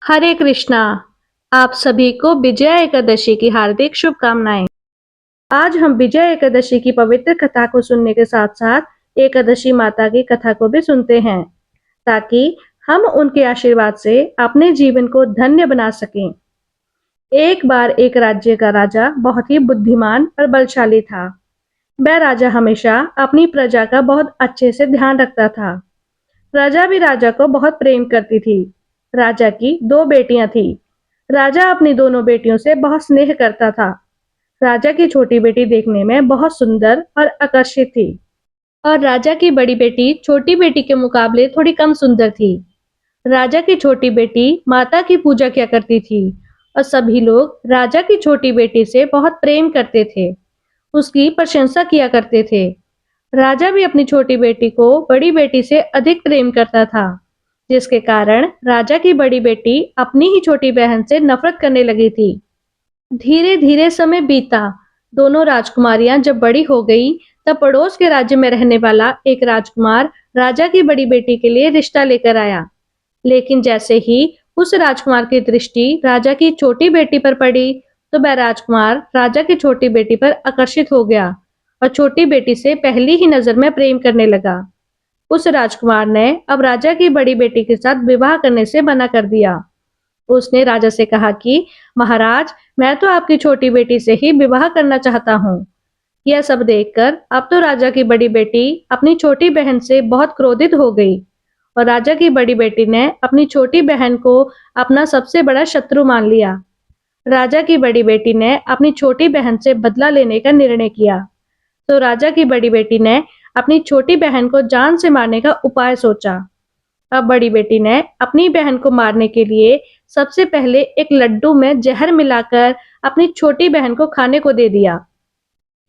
हरे कृष्णा। आप सभी को विजया एकादशी की हार्दिक शुभकामनाएं। आज हम विजया एकादशी की पवित्र कथा को सुनने के साथ साथ एकादशी माता की कथा को भी सुनते हैं, ताकि हम उनके आशीर्वाद से अपने जीवन को धन्य बना सकें। एक बार एक राज्य का राजा बहुत ही बुद्धिमान और बलशाली था। वह राजा हमेशा अपनी प्रजा का बहुत अच्छे से ध्यान रखता था। प्रजा भी राजा को बहुत प्रेम करती थी। राजा की दो बेटियां थी। राजा अपनी दोनों बेटियों से बहुत स्नेह करता था। राजा की छोटी बेटी देखने में बहुत सुंदर और आकर्षित थी, और राजा की बड़ी बेटी छोटी बेटी के मुकाबले थोड़ी कम सुंदर थी। राजा की छोटी बेटी माता की पूजा किया करती थी, और सभी लोग राजा की छोटी बेटी से बहुत प्रेम करते थे, उसकी प्रशंसा किया करते थे। राजा भी अपनी छोटी बेटी को बड़ी बेटी से अधिक प्रेम करता था, जिसके कारण राजा की बड़ी बेटी अपनी ही छोटी बहन से नफरत करने लगी थी। धीरे धीरे समय बीता। दोनों राजकुमारियां जब बड़ी हो गई, तब पड़ोस के राज्य में रहने वाला एक राजकुमार राजा की बड़ी बेटी के लिए रिश्ता लेकर आया। लेकिन जैसे ही उस राजकुमार की दृष्टि राजा की छोटी बेटी पर पड़ी, तो वह राजकुमार राजा की छोटी बेटी पर आकर्षित हो गया और छोटी बेटी से पहली ही नजर में प्रेम करने लगा। उस राजकुमार ने अब राजा की बड़ी बेटी के साथ विवाह करने से मना कर दिया। उसने राजा से कहा कि महाराज, मैं तो आपकी छोटी बेटी से ही विवाह करना चाहता हूँ। यह सब देखकर अब तो राजा की बड़ी बेटी अपनी छोटी बहन से बहुत क्रोधित हो गई, और राजा की बड़ी बेटी ने अपनी छोटी बहन को अपना सबसे बड़ा शत्रु मान लिया। राजा की बड़ी बेटी ने अपनी छोटी बहन से बदला लेने का निर्णय किया। तो राजा की बड़ी बेटी ने अपनी छोटी बहन को जान से मारने का उपाय सोचा। अब बड़ी बेटी ने अपनी बहन को मारने के लिए सबसे पहले एक लड्डू में जहर मिलाकर अपनी छोटी बहन को खाने को दे दिया।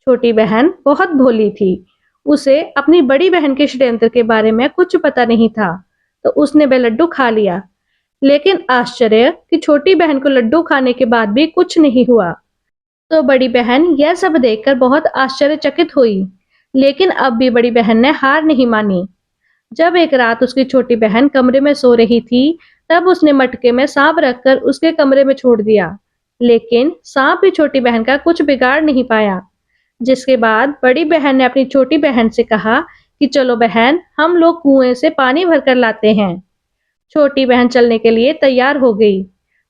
छोटी बहन बहुत भोली थी। उसे अपनी बड़ी बहन के षड्यंत्र के बारे में कुछ पता नहीं था, तो उसने वह लड्डू खा लिया। लेकिन आश्चर्य कि छोटी बहन को लड्डू खाने के बाद भी कुछ नहीं हुआ। तो बड़ी बहन यह सब देखकर बहुत आश्चर्यचकित हुई। लेकिन अब भी बड़ी बहन ने हार नहीं मानी। जब एक रात उसकी छोटी बहन कमरे में सो रही थी, तब उसने मटके में सांप रखकर उसके कमरे में छोड़ दिया। लेकिन सांप भी छोटी बहन का कुछ बिगाड़ नहीं पाया। जिसके बाद बड़ी बहन ने अपनी छोटी बहन से कहा कि चलो बहन, हम लोग कुएं से पानी भरकर लाते हैं। छोटी बहन चलने के लिए तैयार हो गई।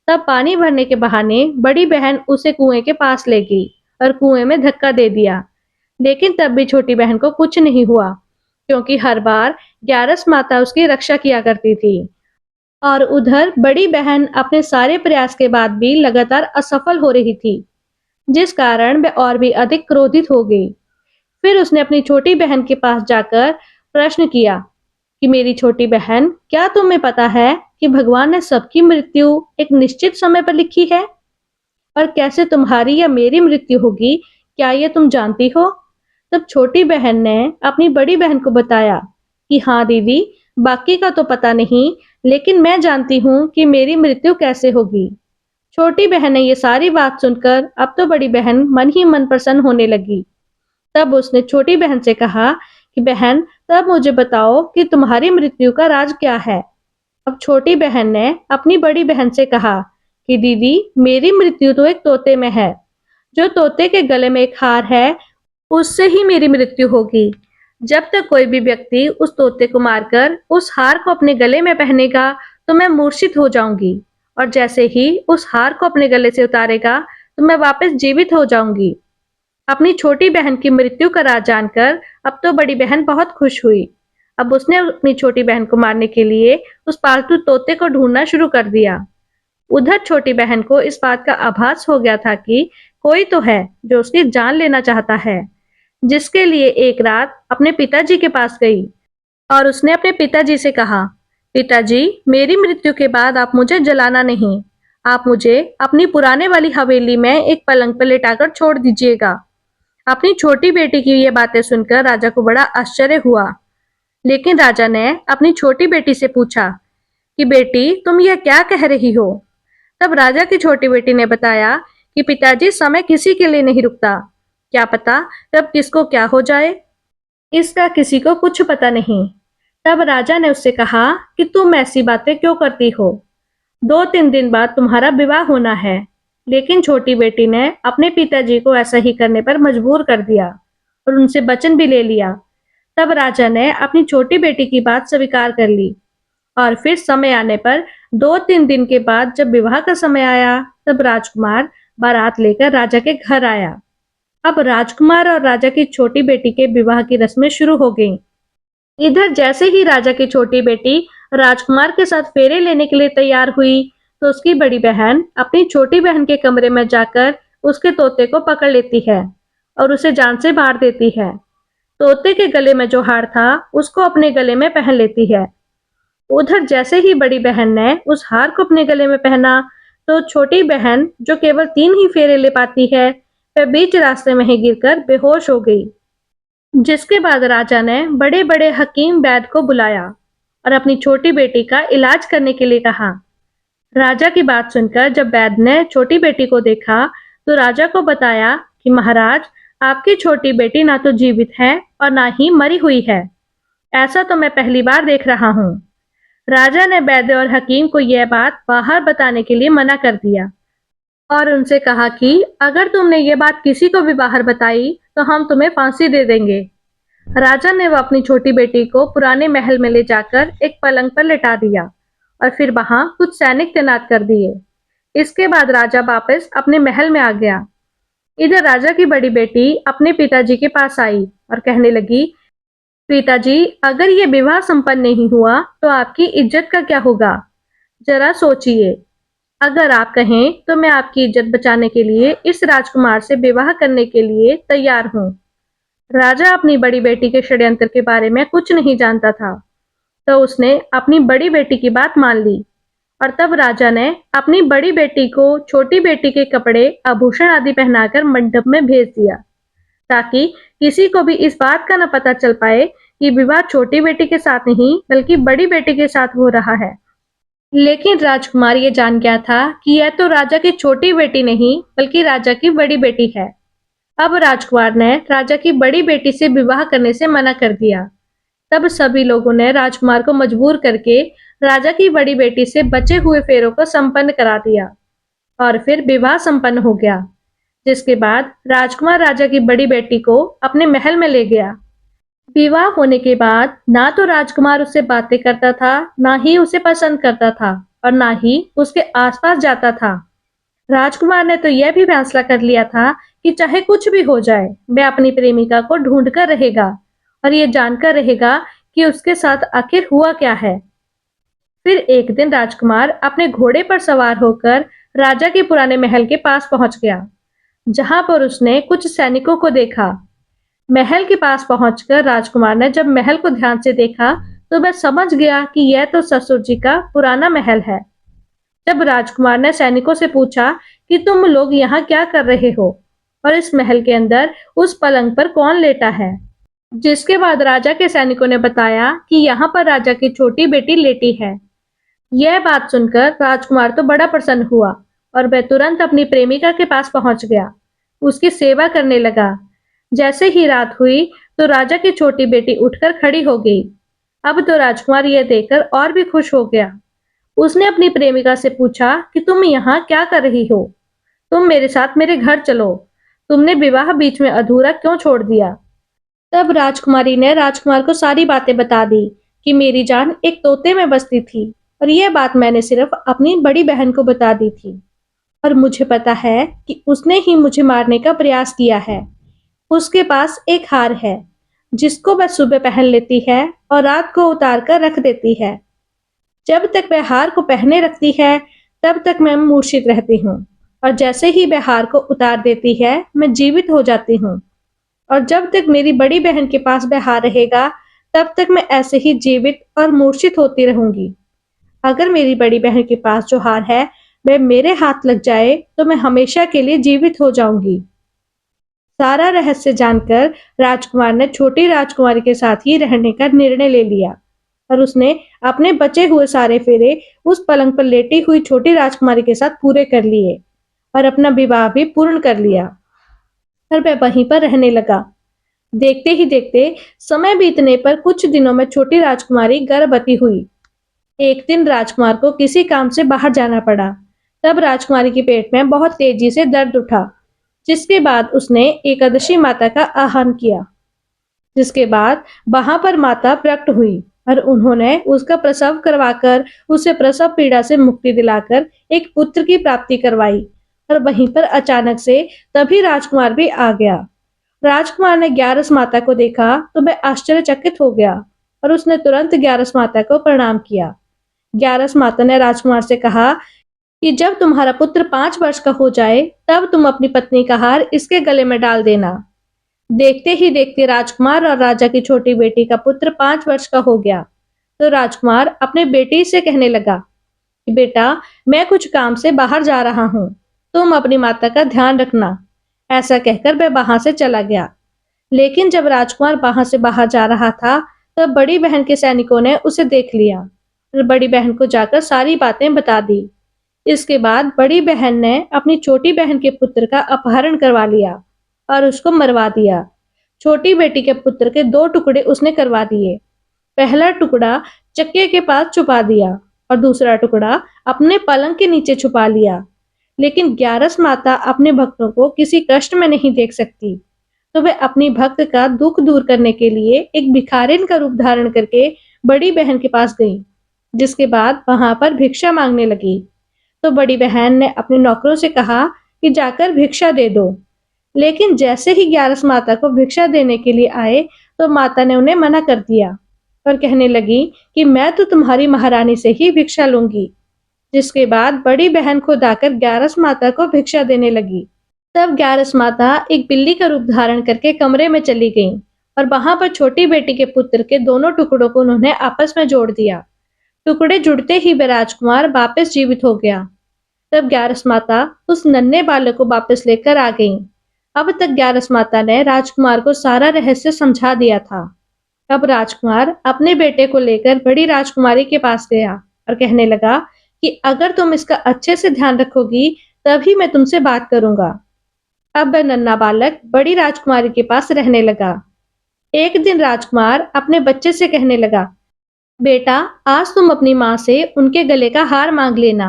तब पानी भरने के बहाने बड़ी बहन उसे कुएं के पास ले गई और कुएं में धक्का दे दिया। लेकिन तब भी छोटी बहन को कुछ नहीं हुआ, क्योंकि हर बार ग्यारस माता उसकी रक्षा किया करती थी। और उधर बड़ी बहन अपने सारे प्रयास के बाद भी लगातार असफल हो रही थी, जिस कारण वह और भी अधिक क्रोधित हो गई। फिर उसने अपनी छोटी बहन के पास जाकर प्रश्न किया कि मेरी छोटी बहन, क्या तुम्हें पता है कि भगवान ने सबकी मृत्यु एक निश्चित समय पर लिखी है, और कैसे तुम्हारी या मेरी मृत्यु होगी, क्या ये तुम जानती हो? तब छोटी बहन ने अपनी बड़ी बहन को बताया कि हाँ दीदी, बाकी का तो पता नहीं, लेकिन मैं जानती हूँ कि मेरी मृत्यु कैसे होगी। छोटी बहन ने ये सारी बात सुनकर अब तो बड़ी बहन मन ही मन प्रसन्न होने लगी। तब उसने छोटी बहन से कहा कि बहन, तब मुझे बताओ कि तुम्हारी मृत्यु का राज क्या है। अब छोटी बहन ने अपनी बड़ी बहन से कहा कि दीदी, मेरी मृत्यु तो एक तोते में है। जो तोते के गले में एक हार है, उससे ही मेरी मृत्यु होगी। जब तक कोई भी व्यक्ति उस तोते को मारकर उस हार को अपने गले में पहनेगा, तो मैं मूर्छित हो जाऊंगी, और जैसे ही उस हार को अपने गले से उतारेगा, तो मैं वापस जीवित हो जाऊंगी। अपनी छोटी बहन की मृत्यु का राज जानकर अब तो बड़ी बहन बहुत खुश हुई। अब उसने अपनी छोटी बहन को मारने के लिए उस पालतू तोते को ढूंढना शुरू कर दिया। उधर छोटी बहन को इस बात का आभास हो गया था कि कोई तो है जो उसकी जान लेना चाहता है, जिसके लिए एक रात अपने पिताजी के पास गई और उसने अपने पिताजी से कहा, पिताजी, मेरी मृत्यु के बाद आप मुझे जलाना नहीं। आप मुझे अपनी पुराने वाली हवेली में एक पलंग पर लेटाकर छोड़ दीजिएगा। अपनी छोटी बेटी की ये बातें सुनकर राजा को बड़ा आश्चर्य हुआ। लेकिन राजा ने अपनी छोटी बेटी से पूछा कि बेटी, तुम यह क्या कह रही हो? तब राजा की छोटी बेटी ने बताया कि पिताजी, समय किसी के लिए नहीं रुकता। क्या पता कब किसको क्या हो जाए, इसका किसी को कुछ पता नहीं। तब राजा ने उससे कहा कि तुम ऐसी बातें क्यों करती हो? 2-3 दिन बाद तुम्हारा विवाह होना है। लेकिन छोटी बेटी ने अपने पिताजी को ऐसा ही करने पर मजबूर कर दिया और उनसे वचन भी ले लिया। तब राजा ने अपनी छोटी बेटी की बात स्वीकार कर ली और फिर समय आने पर 2-3 दिन के बाद जब विवाह का समय आया, तब राजकुमार बारात लेकर राजा के घर आया। अब राजकुमार और राजा की छोटी बेटी के विवाह की रस्में शुरू हो गईं। इधर जैसे ही राजा की छोटी बेटी राजकुमार के साथ फेरे लेने के लिए तैयार हुई, तो उसकी बड़ी बहन अपनी छोटी बहन के कमरे में जाकर उसके तोते को पकड़ लेती है और उसे जान से मार देती है। तोते के गले में जो हार था, उसको अपने गले में पहन लेती है। उधर जैसे ही बड़ी बहन ने उस हार को अपने गले में पहना, तो छोटी बहन जो केवल 3 ही फेरे ले पाती है, वह बीच रास्ते में ही गिरकर बेहोश हो गई। जिसके बाद राजा ने बड़े-बड़े हकीम वैद्य को बुलाया और अपनी छोटी बेटी का इलाज करने के लिए कहा। राजा की बात सुनकर जब वैद्य ने छोटी बेटी को देखा, तो राजा को बताया कि महाराज, आपकी छोटी बेटी ना तो जीवित है और ना ही मरी हुई है। ऐसा तो मैं पहली बार देख रहा हूँ। राजा ने वैद्य और हकीम को यह बात बाहर बताने के लिए मना कर दिया और उनसे कहा कि अगर तुमने ये बात किसी को भी बाहर बताई, तो हम तुम्हें फांसी दे देंगे। राजा ने वो अपनी छोटी बेटी को पुराने महल में ले जाकर एक पलंग पर लिटा दिया और फिर वहां कुछ सैनिक तैनात कर दिए। इसके बाद राजा वापस अपने महल में आ गया। इधर राजा की बड़ी बेटी अपने पिताजी के पास आई और कहने लगी, पिताजी, अगर ये विवाह संपन्न नहीं हुआ तो आपकी इज्जत का क्या होगा? जरा सोचिए। अगर आप कहें तो मैं आपकी इज्जत बचाने के लिए इस राजकुमार से विवाह करने के लिए तैयार हूँ। राजा अपनी बड़ी बेटी के षड्यंत्र के बारे में कुछ नहीं जानता था, तो उसने अपनी बड़ी बेटी की बात मान ली और तब राजा ने अपनी बड़ी बेटी को छोटी बेटी के कपड़े, आभूषण आदि पहनाकर मंडप में भेज दिया, ताकि किसी को भी इस बात का न पता चल पाए कि विवाह छोटी बेटी के साथ नहीं बल्कि बड़ी बेटी के साथ हो रहा है। लेकिन राजकुमार ये जान गया था कि यह तो राजा की छोटी बेटी नहीं बल्कि राजा की बड़ी बेटी है। अब राजकुमार ने राजा की बड़ी बेटी से विवाह करने से मना कर दिया। तब सभी लोगों ने राजकुमार को मजबूर करके राजा की बड़ी बेटी से बचे हुए फेरों को संपन्न करा दिया और फिर विवाह संपन्न हो गया। जिसके बाद राजकुमार राजा की बड़ी बेटी को अपने महल में ले गया। विवाह होने के बाद ना तो राजकुमार उससे बातें करता था, ना ही उसे पसंद करता था और ना ही उसके आसपास जाता था। राजकुमार ने तो यह भी फैसला कर लिया था कि चाहे कुछ भी हो जाए, वह अपनी प्रेमिका को ढूंढ कर रहेगा और ये जानकर रहेगा कि उसके साथ आखिर हुआ क्या है। फिर एक दिन राजकुमार अपने घोड़े पर सवार होकर राजा के पुराने महल के पास पहुंच गया, जहां पर उसने कुछ सैनिकों को देखा। महल के पास पहुंचकर राजकुमार ने जब महल को ध्यान से देखा, तो वह समझ गया कि यह तो ससुर जी का पुराना महल है। जब राजकुमार ने सैनिकों से पूछा कि तुम लोग यहाँ क्या कर रहे हो और इस महल के अंदर उस पलंग पर कौन लेटा है, जिसके बाद राजा के सैनिकों ने बताया कि यहाँ पर राजा की छोटी बेटी लेटी है। यह बात सुनकर राजकुमार तो बड़ा प्रसन्न हुआ और वह तुरंत अपनी प्रेमिका के पास पहुंच गया, उसकी सेवा करने लगा। जैसे ही रात हुई, तो राजा की छोटी बेटी उठकर खड़ी हो गई। अब तो राजकुमार यह देखकर और भी खुश हो गया। उसने अपनी प्रेमिका से पूछा कि तुम यहाँ क्या कर रही हो? तुम मेरे साथ मेरे घर चलो। तुमने विवाह बीच में अधूरा क्यों छोड़ दिया? तब राजकुमारी ने राजकुमार को सारी बातें बता दी कि मेरी जान एक तोते में बसती थी और यह बात मैंने सिर्फ अपनी बड़ी बहन को बता दी थी और मुझे पता है कि उसने ही मुझे मारने का प्रयास किया है। उसके पास एक हार है, जिसको वह सुबह पहन लेती है और रात को उतार कर रख देती है। जब तक वह हार को पहने रखती है, तब तक मैं मूर्छित रहती हूँ और जैसे ही वह हार को उतार देती है, मैं जीवित हो जाती हूँ। और जब तक मेरी बड़ी बहन के पास वह हार रहेगा, तब तक मैं ऐसे ही जीवित और मूर्छित होती रहूंगी। अगर मेरी बड़ी बहन के पास जो हार है, वह मेरे हाथ लग जाए, तो मैं हमेशा के लिए जीवित हो जाऊंगी। सारा रहस्य जानकर राजकुमार ने छोटी राजकुमारी के साथ ही रहने का निर्णय ले लिया और उसने अपने बचे हुए सारे फेरे उस पलंग पर लेटी हुई छोटी राजकुमारी के साथ पूरे कर लिए और अपना विवाह भी पूर्ण कर लिया और वह वहीं पर रहने लगा। देखते ही देखते समय बीतने पर कुछ दिनों में छोटी राजकुमारी गर्भवती हुई एक दिन राजकुमार को किसी काम से बाहर जाना पड़ा। तब राजकुमारी के पेट में बहुत तेजी से दर्द उठा, जिसके बाद उसने एकादशी माता का आह्वान किया। जिसके बाद वहां पर माता प्रकट हुई और उन्होंने उसका प्रसव करवाकर उसे प्रसव पीड़ा से मुक्ति दिलाकर एक पुत्र की प्राप्ति करवाई। और वहीं पर अचानक से तभी राजकुमार भी आ गया। राजकुमार ने ग्यारस माता को देखा तो वह आश्चर्यचकित हो गया और उसने तुरंत ग्यारस माता को प्रणाम किया। ग्यारस माता ने राजकुमार से कहा कि जब तुम्हारा पुत्र 5 वर्ष का हो जाए तब तुम अपनी पत्नी का हार इसके गले में डाल देना। देखते ही देखते राजकुमार और राजा की छोटी बेटी का पुत्र 5 वर्ष का हो गया। तो राजकुमार अपने बेटी से कहने लगा कि बेटा, मैं कुछ काम से बाहर जा रहा हूँ, तुम अपनी माता का ध्यान रखना। ऐसा कहकर वह वहां से चला गया। लेकिन जब राजकुमार वहां से बाहर जा रहा था, तब बड़ी बहन के सैनिकों ने उसे देख लिया और बड़ी बहन को जाकर सारी बातें बता दी। इसके बाद बड़ी बहन ने अपनी छोटी बहन के पुत्र का अपहरण करवा लिया और उसको मरवा दिया। छोटी बेटी के पुत्र के 2 टुकड़े उसने करवा दिए। पहला टुकड़ा चक्के के पास छुपा दिया और दूसरा टुकड़ा अपने पलंग के नीचे छुपा लिया। लेकिन ग्यारस माता अपने भक्तों को किसी कष्ट में नहीं देख सकती, तो वह अपनी भक्त का दुख दूर करने के लिए एक भिखारिन का रूप धारण करके बड़ी बहन के पास गई। जिसके बाद वहां पर भिक्षा मांगने लगी। तो बड़ी बहन ने अपने नौकरों से कहा कि जाकर भिक्षा दे दो। लेकिन जैसे ही ग्यारस माता को भिक्षा देने के लिए आए, तो माता ने उन्हें मना कर दिया और कहने लगी कि मैं तो तुम्हारी महारानी से ही भिक्षा लूंगी। जिसके बाद बड़ी बहन खुद आकर ग्यारस माता को भिक्षा देने लगी। तब ग्यारस माता एक बिल्ली का रूप धारण करके कमरे में चली गईं और वहां पर छोटी बेटी के पुत्र के दोनों टुकड़ों को उन्होंने आपस में जोड़ दिया। टुकड़े जुड़ते ही वह राजकुमार वापस जीवित हो गया। तब ग्यारस माता उस नन्हे बालक को वापस लेकर आ गईं। अब तक ग्यारस माता ने राजकुमार को सारा रहस्य समझा दिया था। अब राजकुमार अपने बेटे को लेकर बड़ी राजकुमारी के पास गया और कहने लगा कि अगर तुम इसका अच्छे से ध्यान रखोगी तभी मैं तुमसे बात करूंगा। अब वह नन्हा बालक बड़ी राजकुमारी के पास रहने लगा। एक दिन राजकुमार अपने बच्चे से कहने लगा, बेटा, आज तुम अपनी माँ से उनके गले का हार मांग लेना।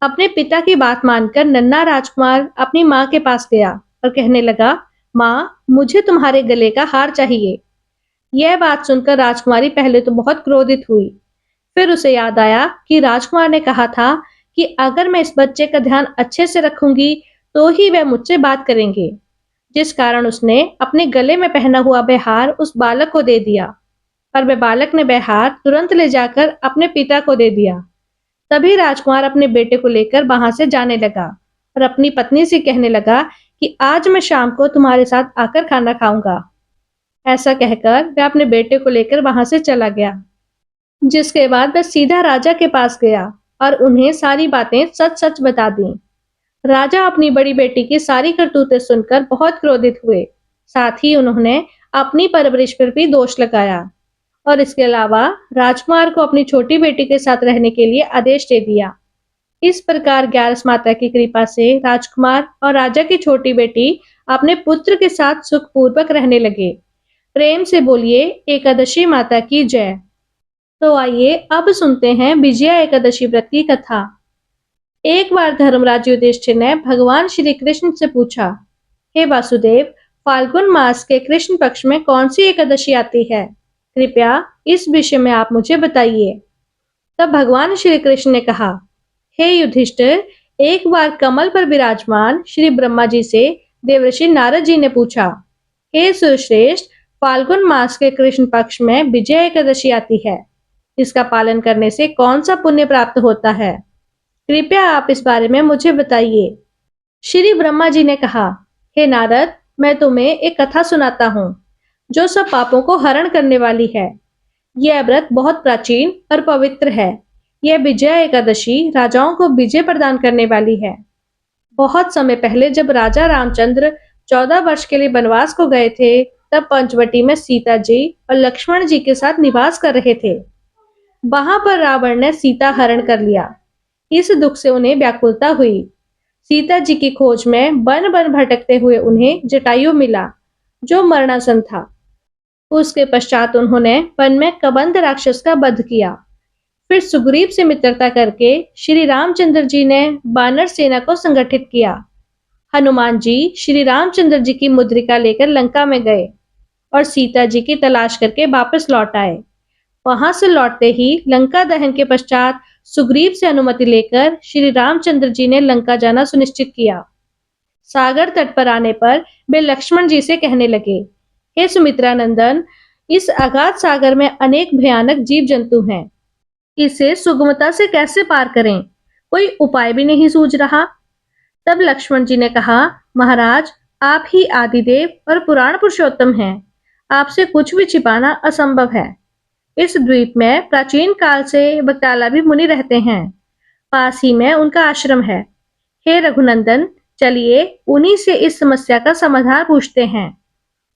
अपने पिता की बात मानकर नन्हा राजकुमार अपनी माँ के पास गया और कहने लगा, माँ, मुझे तुम्हारे गले का हार चाहिए। यह बात सुनकर राजकुमारी पहले तो बहुत क्रोधित हुई। फिर उसे याद आया कि राजकुमार ने कहा था कि अगर मैं इस बच्चे का ध्यान अच्छे से रखूंगी तो ही वह मुझसे बात करेंगे। जिस कारण उसने अपने गले में पहना हुआ वह हार उस बालक को दे दिया और वह बालक ने वह हार तुरंत ले जाकर अपने पिता को दे दिया। तभी राजकुमार अपने बेटे को लेकर वहां से जाने लगा और अपनी पत्नी से कहने लगा कि आज मैं शाम को तुम्हारे साथ आकर खाना खाऊंगा। ऐसा कहकर वह अपने बेटे को लेकर वहां से चला गया। जिसके बाद वह सीधा राजा के पास गया और उन्हें सारी बातें सच सच बता दी। राजा अपनी बड़ी बेटी की सारी करतूतें सुनकर बहुत क्रोधित हुए। साथ ही उन्होंने अपनी परवरिश पर भी दोष लगाया और इसके अलावा राजकुमार को अपनी छोटी बेटी के साथ रहने के लिए आदेश दे दिया। इस प्रकार ग्यारस माता की कृपा से राजकुमार और राजा की छोटी बेटी अपने पुत्र के साथ सुखपूर्वक रहने लगे। प्रेम से बोलिए एकादशी माता की जय। तो आइए अब सुनते हैं विजया एकादशी व्रत की कथा। एक बार धर्मराज युधिष्ठिर ने भगवान श्री कृष्ण से पूछा, हे वासुदेव, फाल्गुन मास के कृष्ण पक्ष में कौन सी एकादशी आती है? कृपया इस विषय में आप मुझे बताइए। तब भगवान श्री कृष्ण ने कहा, हे युधिष्ठिर, एक बार कमल पर विराजमान श्री ब्रह्मा जी से देवर्षि नारद जी ने पूछा, हे सुरश्रेष्ठ, फाल्गुन मास के कृष्ण पक्ष में विजया एकादशी आती है। इसका पालन करने से कौन सा पुण्य प्राप्त होता है? कृपया आप इस बारे में मुझे बताइए। श्री ब्रह्मा जी ने कहा, हे नारद, मैं तुम्हें एक कथा सुनाता हूँ जो सब पापों को हरण करने वाली है। यह व्रत बहुत प्राचीन और पवित्र है। यह विजया एकादशी राजाओं को विजय प्रदान करने वाली है। बहुत समय पहले जब राजा रामचंद्र 14 वर्ष के लिए वनवास को गए थे, तब पंचवटी में सीता जी और लक्ष्मण जी के साथ निवास कर रहे थे। वहां पर रावण ने सीता हरण कर लिया। इस दुख से उन्हें व्याकुलता हुई। सीता जी की खोज में वन वन भटकते हुए उन्हें जटायु मिला, जो मरणासन था। उसके पश्चात उन्होंने वन में कबंध राक्षस का वध किया। फिर सुग्रीव से मित्रता करके श्री रामचंद्र जी ने वानर सेना को संगठित किया। हनुमान जी श्री रामचंद्र जी की मुद्रिका लेकर लंका में गए और सीता जी की तलाश करके वापस लौट आए। वहां से लौटते ही लंका दहन के पश्चात सुग्रीव से अनुमति लेकर श्री रामचंद्र जी ने लंका जाना सुनिश्चित किया। सागर तट पर आने पर वे लक्ष्मण जी से कहने लगे, हे सुमित्रा नंदन, इस अगाध सागर में अनेक भयानक जीव जंतु हैं। इसे सुगमता से कैसे पार करें? कोई उपाय भी नहीं सूझ रहा। तब लक्ष्मण जी ने कहा, महाराज, आप ही आदिदेव और पुराण पुरुषोत्तम हैं। आपसे कुछ भी छिपाना असंभव है। इस द्वीप में प्राचीन काल से बकतालाबी मुनि रहते हैं। पास ही में उनका आश्रम है। हे रघुनंदन, चलिए उन्हीं से इस समस्या का समाधान पूछते हैं।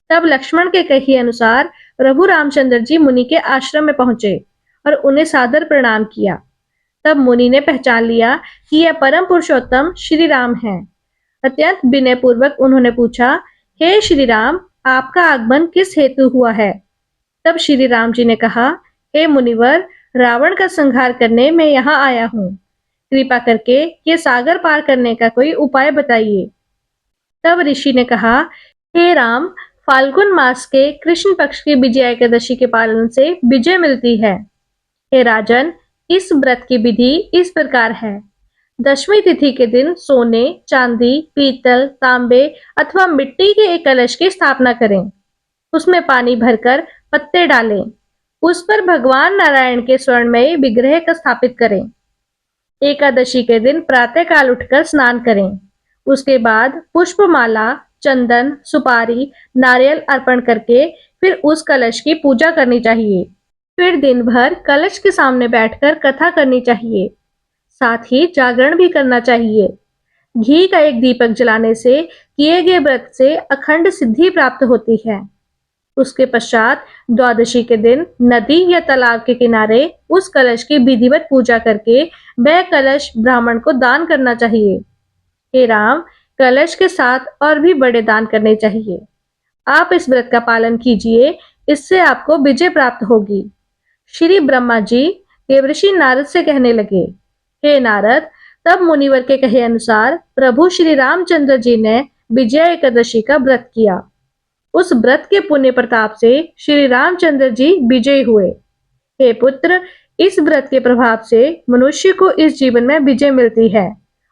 तब लक्ष्मण के कहे अनुसार प्रभु रामचंद्र जी मुनि के आश्रम में पहुंचे और उन्हें सादर प्रणाम किया। तब मुनि ने पहचान लिया कि यह परम पुरुषोत्तम श्री राम हैं। अत्यंत विनय पूर्वक उन्होंने पूछा, हे श्री राम, आपका आगमन किस हेतु हुआ है? तब श्री राम जी ने कहा, हे मुनिवर, रावण का संहार करने मैं यहाँ आया हूँ। कृपा करके ये सागर पार करने का कोई उपाय बताइए। तब ऋषि ने कहा, हे राम, फाल्गुन मास के कृष्ण पक्ष की विजया एकादशी के पालन से विजय मिलती है। हे राजन, इस व्रत की विधि इस प्रकार है। दशमी तिथि के दिन सोने, चांदी, पीतल, तांबे अथवा मिट्टी के एक कलश की स्थापना करें। उसमें पानी भरकर पत्ते डालें। उस पर भगवान नारायण के स्वर्णमय विग्रह का स्थापित करें। एकादशी के दिन प्रातःकाल उठकर स्नान करें। उसके बाद पुष्पमाला, चंदन, सुपारी, नारियल अर्पण करके फिर उस कलश की पूजा करनी चाहिए। फिर दिन भर कलश के सामने बैठकर कथा करनी चाहिए। साथ ही जागरण भी करना चाहिए। घी का एक दीपक जलाने से किए गए व्रत से अखंड सिद्धि प्राप्त होती है। उसके पश्चात द्वादशी के दिन नदी या तालाब के किनारे उस कलश की विधिवत पूजा करके वह कलश ब्राह्मण को दान करना चाहिए। हे राम, कलश के साथ और भी बड़े दान करने चाहिए। आप इस व्रत का पालन कीजिए, इससे आपको विजय प्राप्त होगी। श्री ब्रह्मा जी देवर्षि नारद से कहने लगे, हे नारद, तब मुनिवर के कहे अनुसार प्रभु श्री रामचंद्र जी ने विजया एकादशी का व्रत किया। उस व्रत के पुण्य प्रताप से श्री रामचंद्र जी विजयी हुए। हे पुत्र, इस व्रत के प्रभाव से मनुष्य को इस जीवन में विजय मिलती है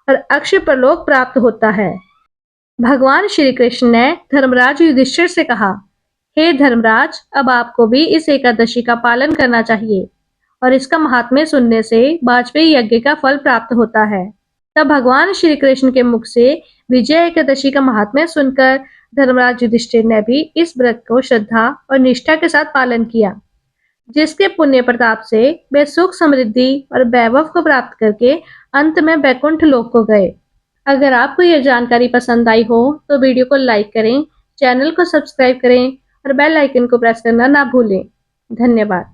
और अक्षय परलोक प्राप्त होता है। भगवान श्री कृष्ण ने धर्मराज युधिष्ठिर से कहा, हे धर्मराज, अब आपको भी इस एकादशी का पालन करना चाहिए और इसका महात्म्य सुनने से वाजपेयी यज्ञ का फल प्राप्त होता है। तब भगवान श्री कृष्ण के मुख से विजय एकादशी का महात्म्य सुनकर धर्मराज युधिष्ठिर ने भी इस व्रत को श्रद्धा और निष्ठा के साथ पालन किया, जिसके पुण्य प्रताप से वे सुख, समृद्धि और वैभव को प्राप्त करके अंत में वैकुंठ लोक को गए। अगर आपको यह जानकारी पसंद आई हो तो वीडियो को लाइक करें, चैनल को सब्सक्राइब करें और बेल आइकन को प्रेस करना ना भूलें। धन्यवाद।